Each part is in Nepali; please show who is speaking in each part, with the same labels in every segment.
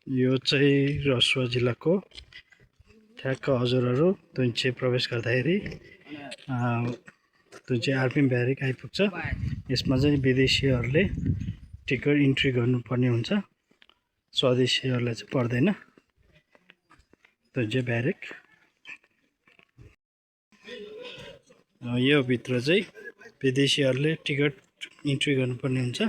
Speaker 1: यो चाहिँ रसुवा जिल्लाको ठ्याक्क हजुरहरू दुन्चे प्रवेश गर्दाखेरि दुन्चे आरपिएम ब्यारेक आइपुग्छ। यसमा चाहिँ विदेशीहरूले टिकट इन्ट्री गर्नुपर्ने हुन्छ, स्वदेशीहरूलाई चाहिँ पर्दैन। दुन्चे ब्यारेक यो भित्र चाहिँ विदेशीहरूले टिकट इन्ट्री गर्नुपर्ने हुन्छ।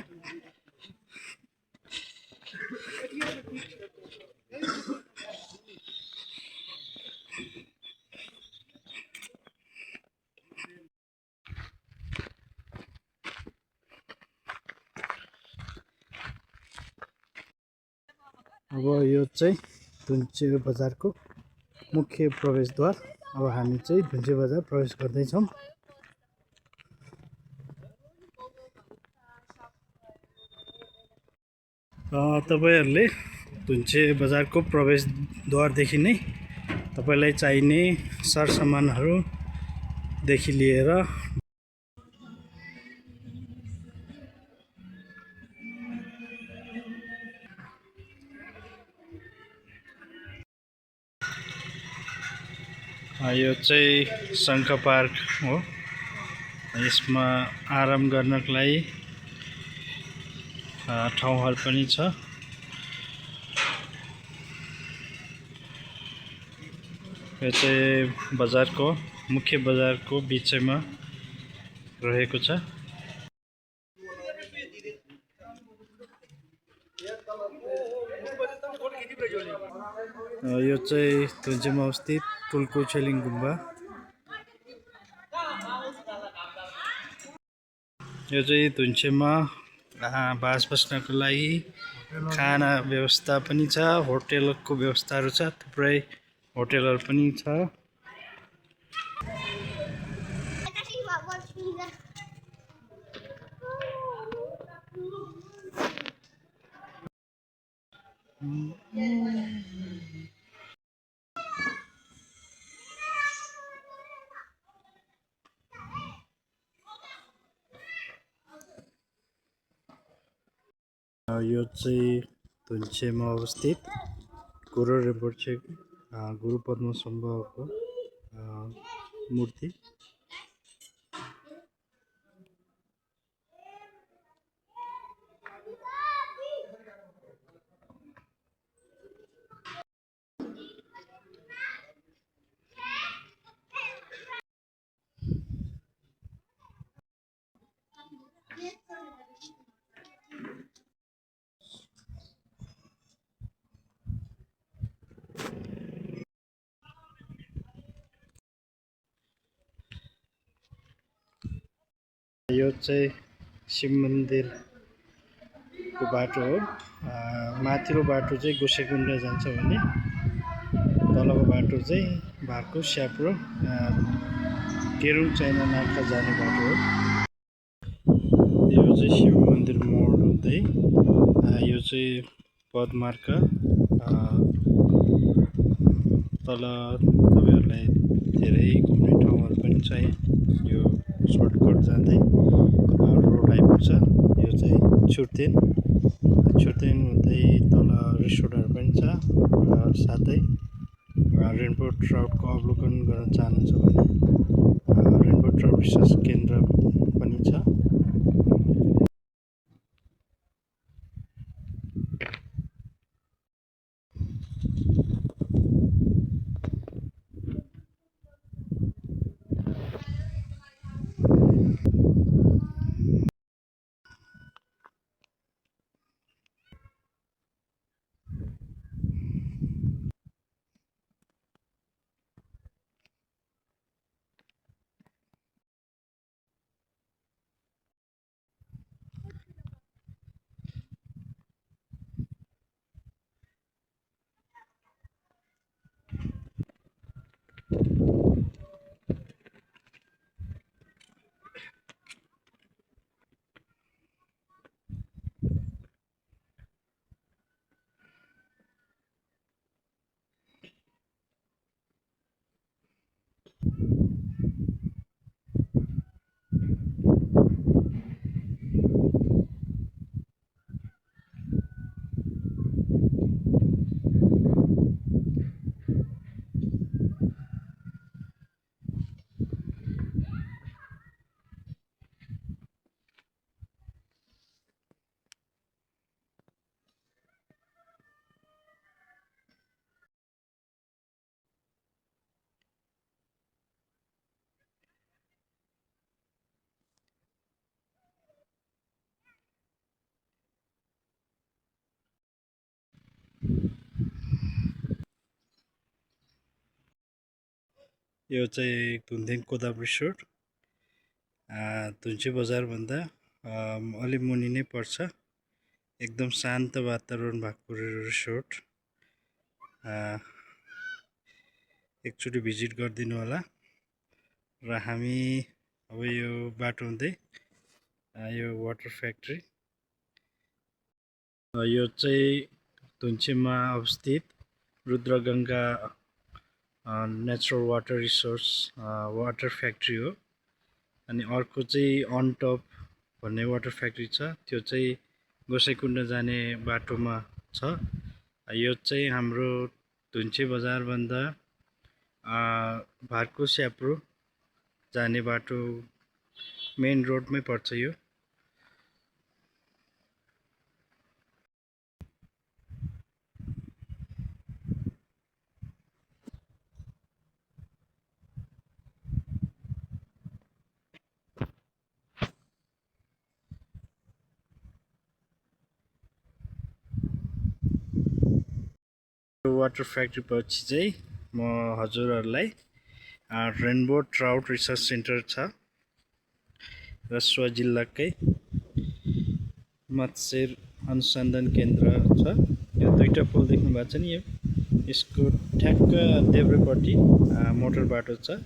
Speaker 1: अब यो चाहिँ दुन्चे बजारको मुख्य प्रवेशद्वार। अब हामी चाहिँ दुन्चे बजार प्रवेश गर्दैछौँ। तपाईहरुले दुन्चे बजारको प्रवेशद्वारदेखि नै तपाईलाई चाहिने सरसामानहरूदेखि लिएर यो चाहिँ शङ्ख पार्क हो। यसमा आराम गर्नको लागि ठाउँहरू पनि छ। यो चाहिँ बजारको मुख्य बजारको बिचमा रहेको छ। यो चाहिँ दुन्चेमा अवस्थित टुल्को छेलिङ गुम्बा। यो चाहिँ दुन्चेमा बास बस्नको लागि खाना व्यवस्था पनि छ, होटेलको व्यवस्थाहरू छ, थुप्रै होटेलहरू पनि छ। यो चाहिँ दुन्चेमा अवस्थित गुरु रिम्पोछे गुरु पद्मसम्भवको मूर्ति। यो चाहिँ शिव मन्दिरको बाटो हो। माथिल्लो बाटो चाहिँ गोसेकुण्ड जान्छ भने तलको बाटो चाहिँ भार्को स्याप्रो केरुङ चाइना नाका जाने बाटो हो। यो चाहिँ शिव मन्दिर मोड हुँदै यो चाहिँ पदमार्ग तल तपाईहरुलाई धेरै घुम्ने ठाउँहरू पनि छ। यो सर्टकट जाँदै रोड आइपुग्छ। यो चाहिँ छुर्तेन हुँदै तल रिसोर्टहरू पनि छ। साथै रेनबो ट्राउटको अवलोकन गर्न चाहनुहुन्छ भने रेनबो ट्राउट रिसर्च केन्द्र पनि छ। यो चाहिँ धुन्देन कोदाब रिसोर्ट धुन्चे बजारभन्दा अलि मुनि नै पर्छ। एकदम शान्त वातावरण भएको रिसोर्ट एकचोटि भिजिट गरिदिनु होला। र हामी अब यो बाटो हुँदै यो वाटर फ्याक्ट्री यो चाहिँ धुन्चेमा अवस्थित Rudraganga natural water resource water factory हो। अनि अर्को चाहिँ अन टप भन्ने वाटर फ्याक्ट्री छ, त्यो चाहिँ गोसाइँकुण्ड जाने बाटोमा छ। यो चाहिँ हाम्रो धुन्चे बजारभन्दा भार्को स्याप्रो जाने बाटो मेन रोडमै पर्छ। यो वाटर फ्याक्ट्री पछि चाहिँ म हजुरहरूलाई रेनबो ट्राउट रिसर्च सेन्टर छ, रसुवा जिल्लाकै मत्स्य अनुसन्धान केन्द्र छ। यो दुईटा पुल देख्नु भएको छ नि, यसको ठ्याक्क देब्रेपट्टि मोटर बाटो छ।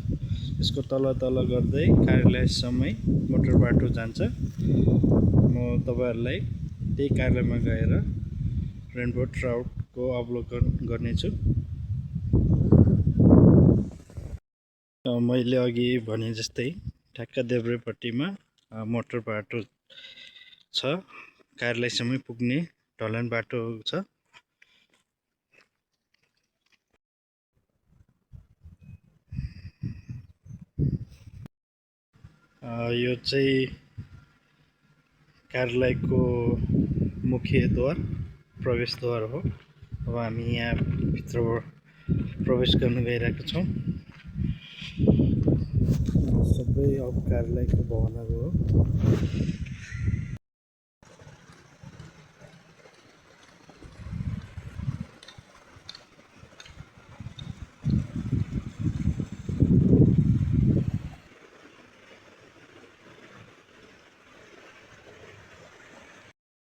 Speaker 1: यसको तल गर्दै कार्यालयसम्मै मोटर बाटो जान्छ। म तपाईँहरूलाई त्यही कार्यालयमा गएर रेनबो ट्राउटको अवलोकन गर्नेछु। मैले अघि भने जस्तै ठ्याक्क देब्रेपट्टिमा मोटर बाटो छ, कार्यालयसम्मै पुग्ने ढलान बाटो छ। यो चाहिँ कार्यालयको मुख्यद्वार प्रवेशद्वार हो। अब हामी यहाँ भित्र प्रवेश गर्न गइरहेका छौँ। सबै अब कार्यालयको भवनहरू हो।